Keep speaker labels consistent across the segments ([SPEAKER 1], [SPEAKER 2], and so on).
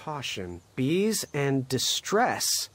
[SPEAKER 1] Caution. Bees and distress.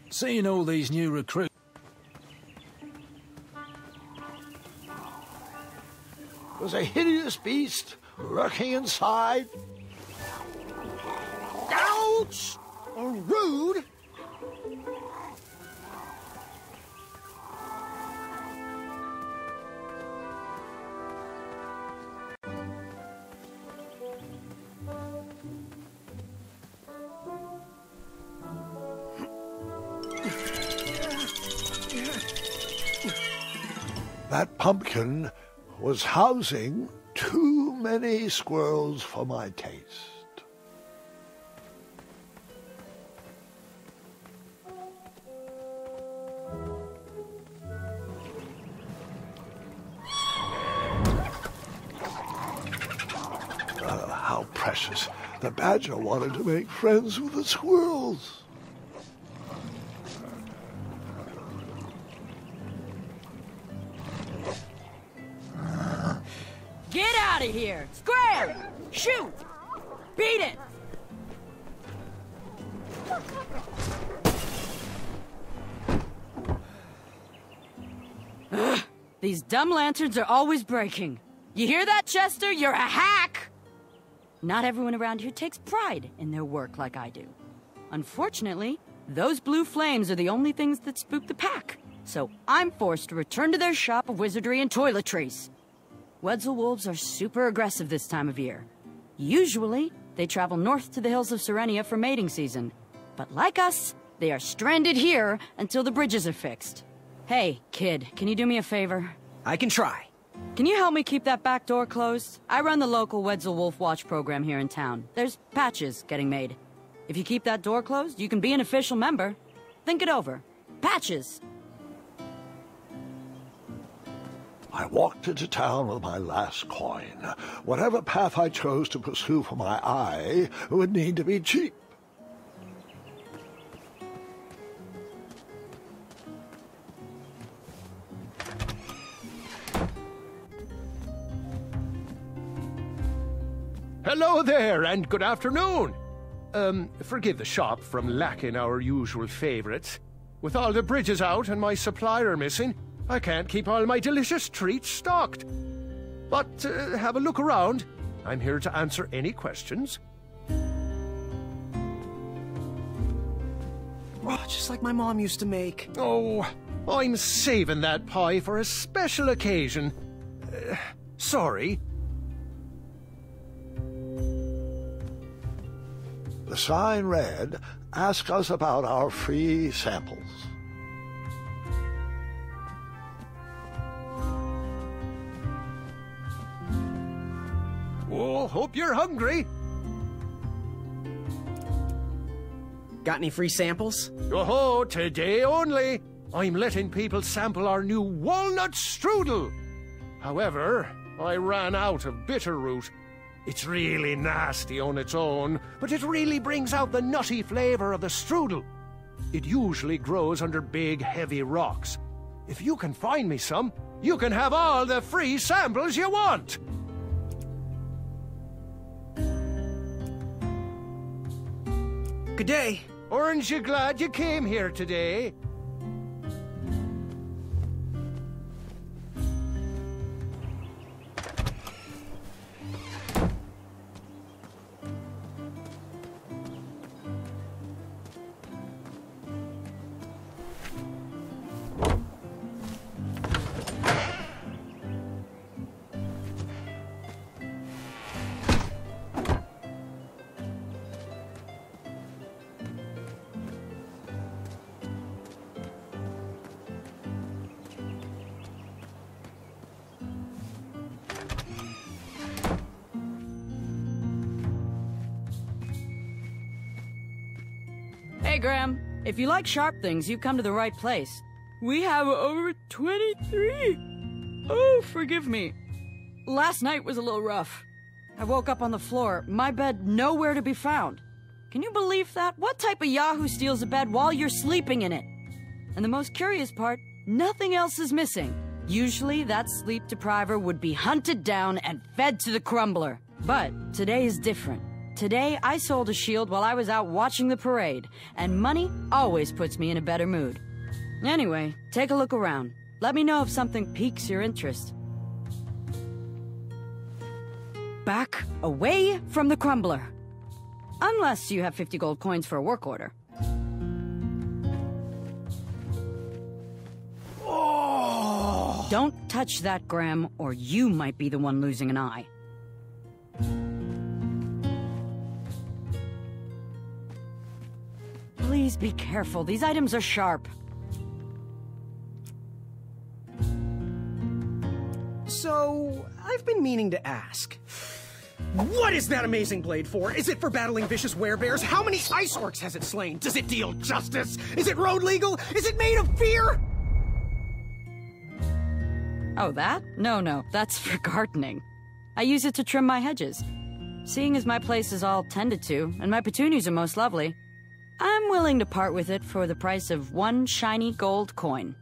[SPEAKER 2] Seeing all these new recruits...
[SPEAKER 3] There's a hideous beast lurking inside. Ouch! Rude! That pumpkin was housing too many squirrels for my taste. How precious. The badger wanted to make friends with the squirrels.
[SPEAKER 4] Get out of here! Scram! Shoot! Beat it! Ugh, these dumb lanterns are always breaking. You hear that, Chester? You're a hack! Not everyone around here takes pride in their work like I do. Unfortunately, those blue flames are the only things that spook the pack. So I'm forced to return to their shop of wizardry and toiletries. Wetzel wolves are super aggressive this time of year. Usually, they travel north to the hills of Serenia for mating season. But like us, they are stranded here until the bridges are fixed. Hey, kid, can you do me a favor?
[SPEAKER 1] I can try.
[SPEAKER 4] Can you help me keep that back door closed? I run the local Wetzel Wolf Watch program here in town. There's patches getting made. If you keep that door closed, you can be an official member. Think it over. Patches!
[SPEAKER 3] I walked into town with my last coin. Whatever path I chose to pursue for my eye would need to be cheap.
[SPEAKER 5] Hello there, and good afternoon. Forgive the shop from lacking our usual favorites. With all the bridges out and my supplier missing, I can't keep all my delicious treats stocked. But have a look around. I'm here to answer any questions.
[SPEAKER 1] Oh, just like my mom used to make.
[SPEAKER 5] Oh, I'm saving that pie for a special occasion. Sorry.
[SPEAKER 3] The sign read, "Ask us about our free samples."
[SPEAKER 5] Oh, hope you're hungry.
[SPEAKER 1] Got any free samples?
[SPEAKER 5] Oh, today only. I'm letting people sample our new walnut strudel. However, I ran out of bitterroot. It's really nasty on its own, but it really brings out the nutty flavor of the strudel. It usually grows under big, heavy rocks. If you can find me some, you can have all the free samples you want.
[SPEAKER 1] Good day.
[SPEAKER 5] Aren't you glad you came here today?
[SPEAKER 4] Hey, Graham. If you like sharp things, you've come to the right place. We have over 23. Oh, forgive me. Last night was a little rough. I woke up on the floor, my bed nowhere to be found. Can you believe that? What type of yahoo steals a bed while you're sleeping in it? And the most curious part, nothing else is missing. Usually, that sleep depriver would be hunted down and fed to the Crumbler. But today is different. Today, I sold a shield while I was out watching the parade, and money always puts me in a better mood. Anyway, take a look around. Let me know if something piques your interest. Back away from the Crumbler. Unless you have 50 gold coins for a work order.
[SPEAKER 1] Oh!
[SPEAKER 4] Don't touch that, Graham, or you might be the one losing an eye. Please be careful. These items are sharp.
[SPEAKER 1] So, I've been meaning to ask. What is that amazing blade for? Is it for battling vicious werebears? How many ice orcs has it slain? Does it deal justice? Is it road legal? Is it made of fear?
[SPEAKER 4] Oh, that? No, that's for gardening. I use it to trim my hedges. Seeing as my place is all tended to, and my petunias are most lovely, I'm willing to part with it for the price of 1 shiny gold coin.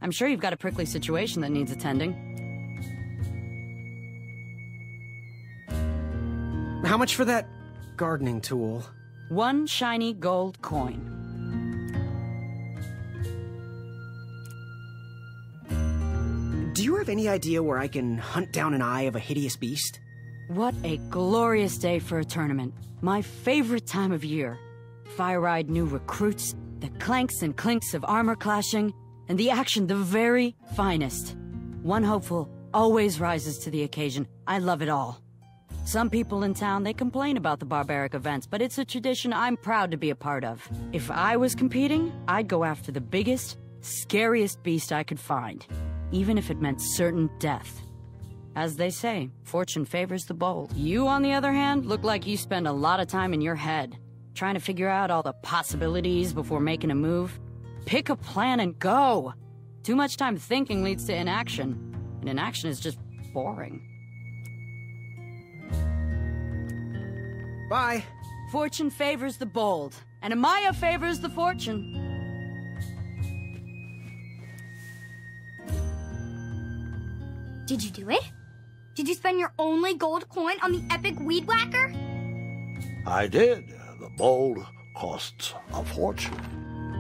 [SPEAKER 4] I'm sure you've got a prickly situation that needs attending.
[SPEAKER 1] How much for that gardening tool?
[SPEAKER 4] 1 shiny gold coin.
[SPEAKER 1] Do you have any idea where I can hunt down an eye of a hideous beast?
[SPEAKER 4] What a glorious day for a tournament. My favorite time of year. Fire-eyed new recruits, the clanks and clinks of armor clashing, and the action the very finest. One hopeful always rises to the occasion. I love it all. Some people in town, they complain about the barbaric events, but it's a tradition I'm proud to be a part of. If I was competing, I'd go after the biggest, scariest beast I could find, even if it meant certain death. As they say, fortune favors the bold. You, on the other hand, look like you spend a lot of time in your head, trying to figure out all the possibilities before making a move. Pick a plan and go! Too much time thinking leads to inaction, and inaction is just boring.
[SPEAKER 1] Bye.
[SPEAKER 4] Fortune favors the bold, and Amaya favors the fortune.
[SPEAKER 6] Did you do it? Did you spend your only gold coin on the epic weed whacker?
[SPEAKER 3] I did. The bowl costs a fortune.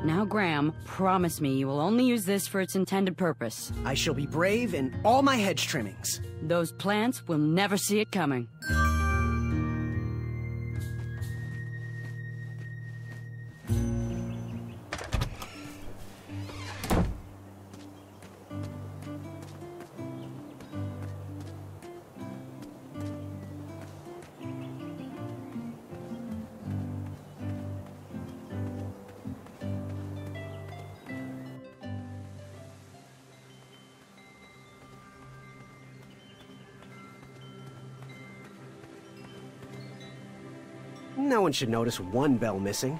[SPEAKER 4] Now, Graham, promise me you will only use this for its intended purpose.
[SPEAKER 1] I shall be brave in all my hedge trimmings.
[SPEAKER 4] Those plants will never see it coming.
[SPEAKER 1] No one should notice one bell missing.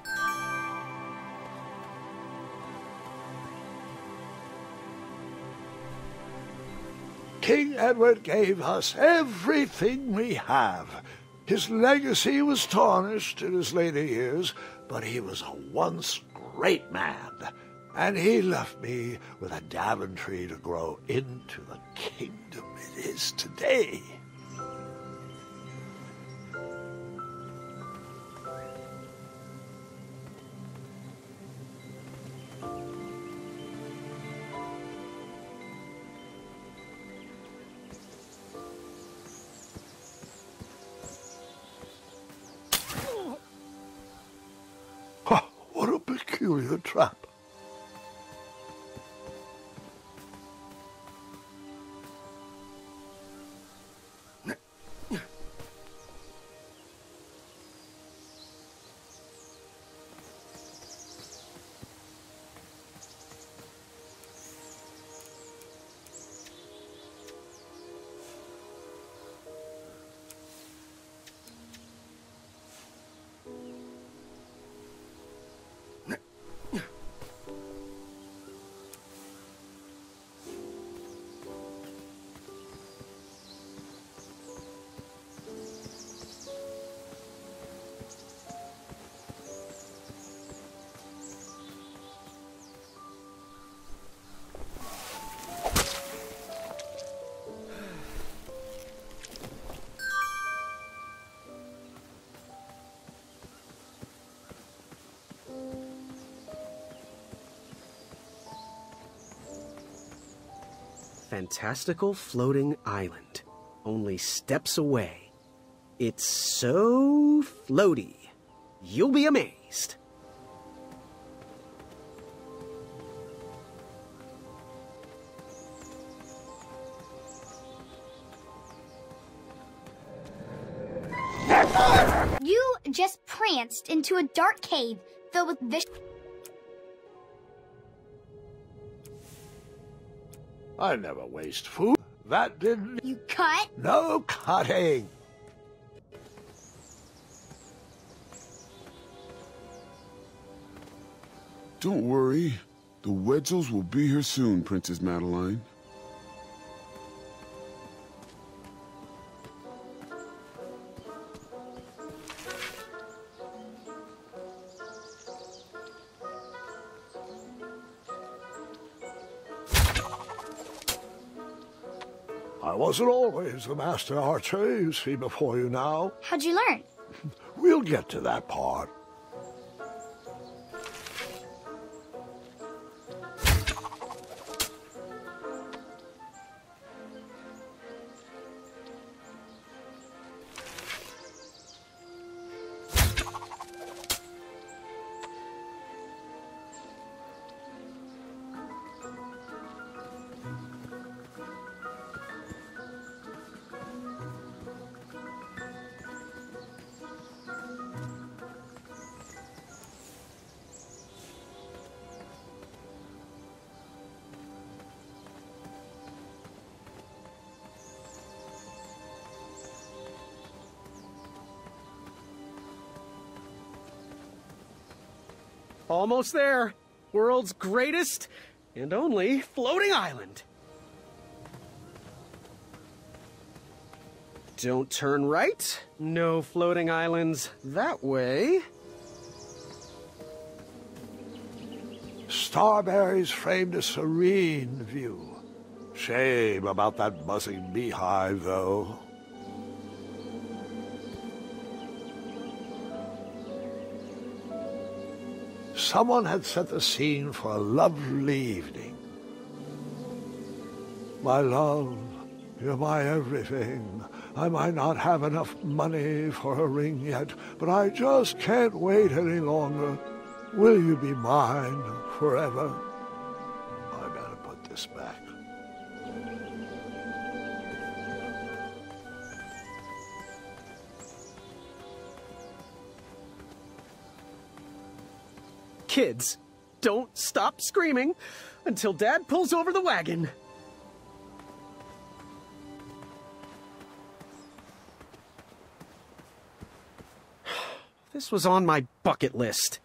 [SPEAKER 3] King Edward gave us everything we have. His legacy was tarnished in his later years, but he was a once great man, and he left me with a Daventry to grow into the kingdom it is today. What a peculiar trap.
[SPEAKER 1] fantastical floating island, only steps away. It's so floaty, you'll be amazed.
[SPEAKER 6] You just pranced into a dark cave filled with vicious...
[SPEAKER 3] I never waste food. That didn't...
[SPEAKER 6] You cut?
[SPEAKER 3] No cutting.
[SPEAKER 7] Don't worry. The Wedsels will be here soon, Princess Madeline.
[SPEAKER 3] I wasn't always the master archer you see before you now.
[SPEAKER 6] How'd you learn?
[SPEAKER 3] We'll get to that part.
[SPEAKER 1] Almost there. World's greatest and only floating island. Don't turn right. No floating islands that way.
[SPEAKER 3] Starberries framed a serene view. Shame about that buzzing beehive, though. Someone had set the scene for a lovely evening. My love, you're my everything. I might not have enough money for a ring yet, but I just can't wait any longer. Will you be mine forever? I better put this back.
[SPEAKER 1] Kids, don't stop screaming until Dad pulls over the wagon. This was on my bucket list.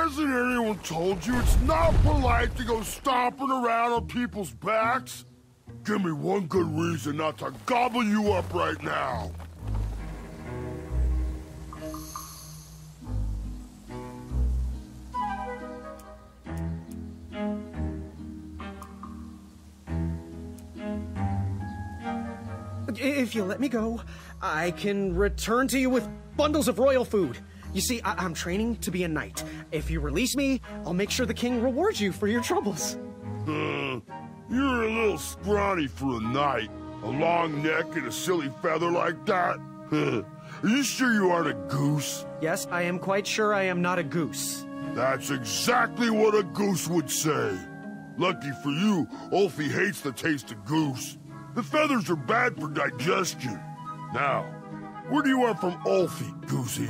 [SPEAKER 8] Hasn't anyone told you it's not polite to go stomping around on people's backs? Give me one good reason not to gobble you up right now.
[SPEAKER 1] If you let me go, I can return to you with bundles of royal food. You see, I'm training to be a knight. If you release me, I'll make sure the king rewards you for your troubles.
[SPEAKER 8] You're a little scrawny for a knight. A long neck and a silly feather like that? Are you sure you aren't a goose?
[SPEAKER 1] Yes, I am quite sure I am not a goose.
[SPEAKER 8] That's exactly what a goose would say. Lucky for you, Ulfie hates the taste of goose. The feathers are bad for digestion. Now, where do you want from Ulfie, Goosey?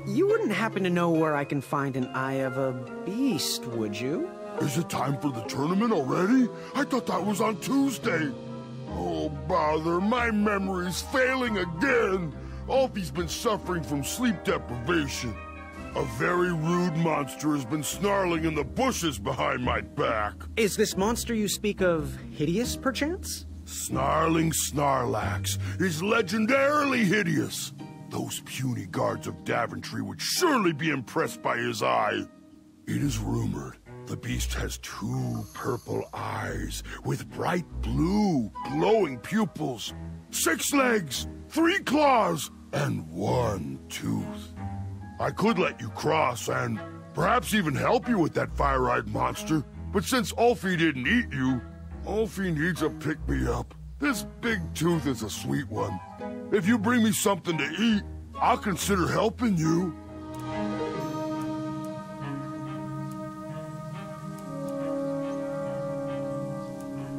[SPEAKER 1] You wouldn't happen to know where I can find an Eye of a Beast, would you?
[SPEAKER 8] Is it time for the tournament already? I thought that was on Tuesday. Oh, bother, my memory's failing again. Ulfie's been suffering from sleep deprivation. A very rude monster has been snarling in the bushes behind my back.
[SPEAKER 1] Is this monster you speak of hideous, perchance?
[SPEAKER 8] Snarling Snarlax is legendarily hideous. Those puny guards of Daventry would surely be impressed by his eye. It is rumored the beast has 2 purple eyes with bright blue, glowing pupils, 6 legs, 3 claws, and 1 tooth. I could let you cross and perhaps even help you with that fire-eyed monster, but since Ulfie didn't eat you, Ulfie needs a pick-me-up. This big tooth is a sweet one. If you bring me something to eat, I'll consider helping you.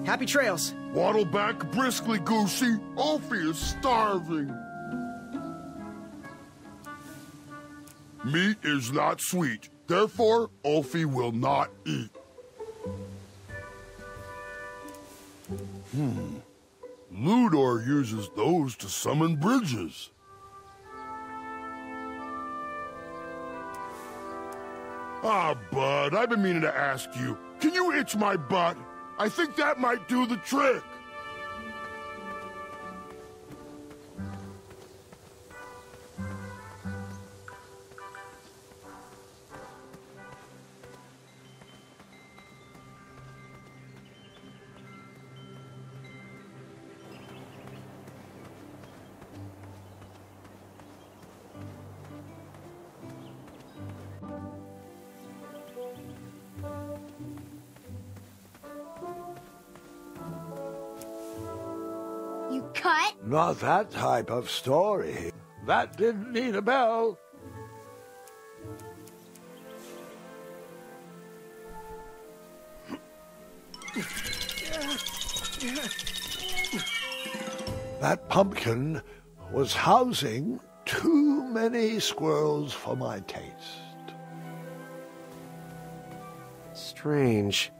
[SPEAKER 1] Happy trails.
[SPEAKER 8] Waddle back briskly, Goosey. Ulfie is starving. Meat is not sweet. Therefore, Ulfie will not eat. Ludor uses those to summon bridges. Ah, Bud, I've been meaning to ask you. Can you itch my butt? I think that might do the trick.
[SPEAKER 6] You cut?
[SPEAKER 3] Not that type of story. That didn't need a bell. That pumpkin was housing too many squirrels for my taste.
[SPEAKER 1] Strange.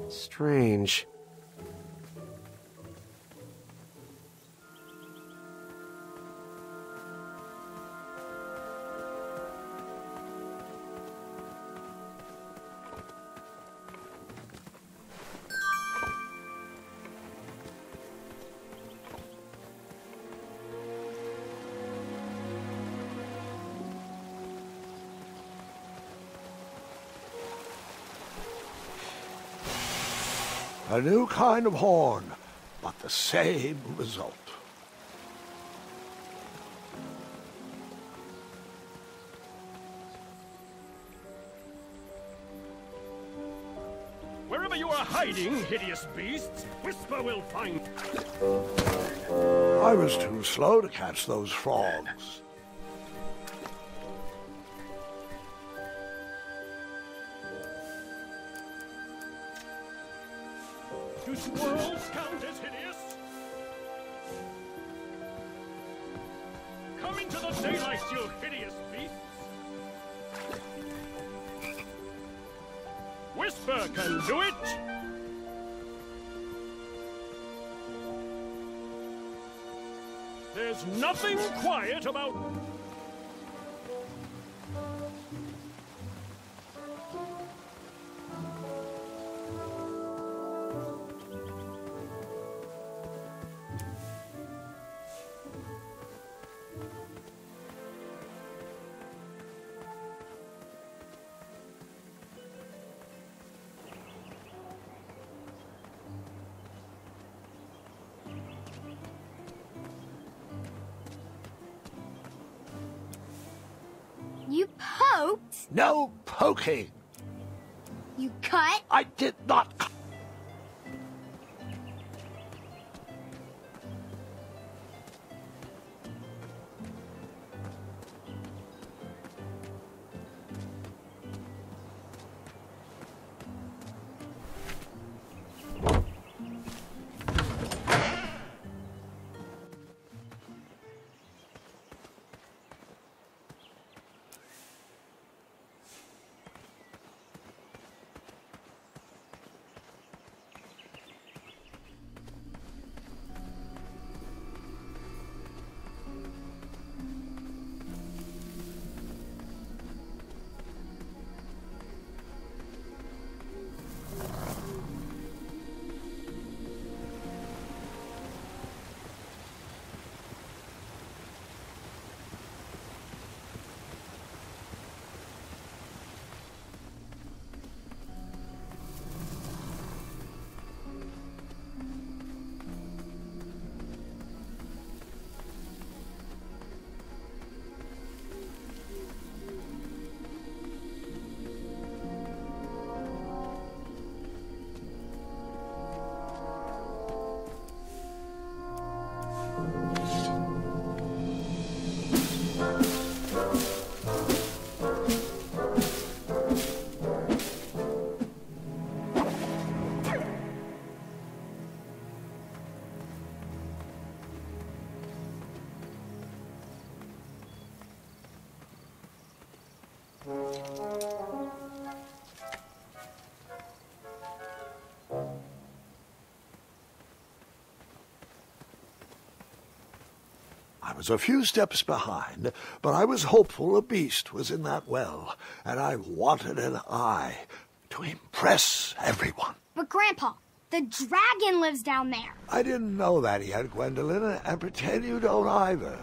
[SPEAKER 1] Strange.
[SPEAKER 3] A new kind of horn, but the same result.
[SPEAKER 9] Wherever you are hiding, hideous beasts, Whisper will find...
[SPEAKER 3] I was too slow to catch those frogs.
[SPEAKER 9] Do squirrels count as hideous? Come into the daylight, you hideous beasts! Whisper can do it! There's nothing quiet about...
[SPEAKER 6] You poked?
[SPEAKER 3] No poking.
[SPEAKER 6] You cut?
[SPEAKER 3] I did not cut. I was a few steps behind, but I was hopeful a beast was in that well, and I wanted an eye to impress everyone.
[SPEAKER 6] But Grandpa, the dragon lives down there.
[SPEAKER 3] I didn't know that yet, Gwendolyn, and pretend you don't either.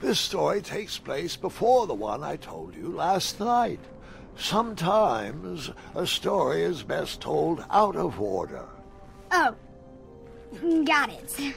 [SPEAKER 3] This story takes place before the one I told you last night. Sometimes a story is best told out of order.
[SPEAKER 6] Oh, got it.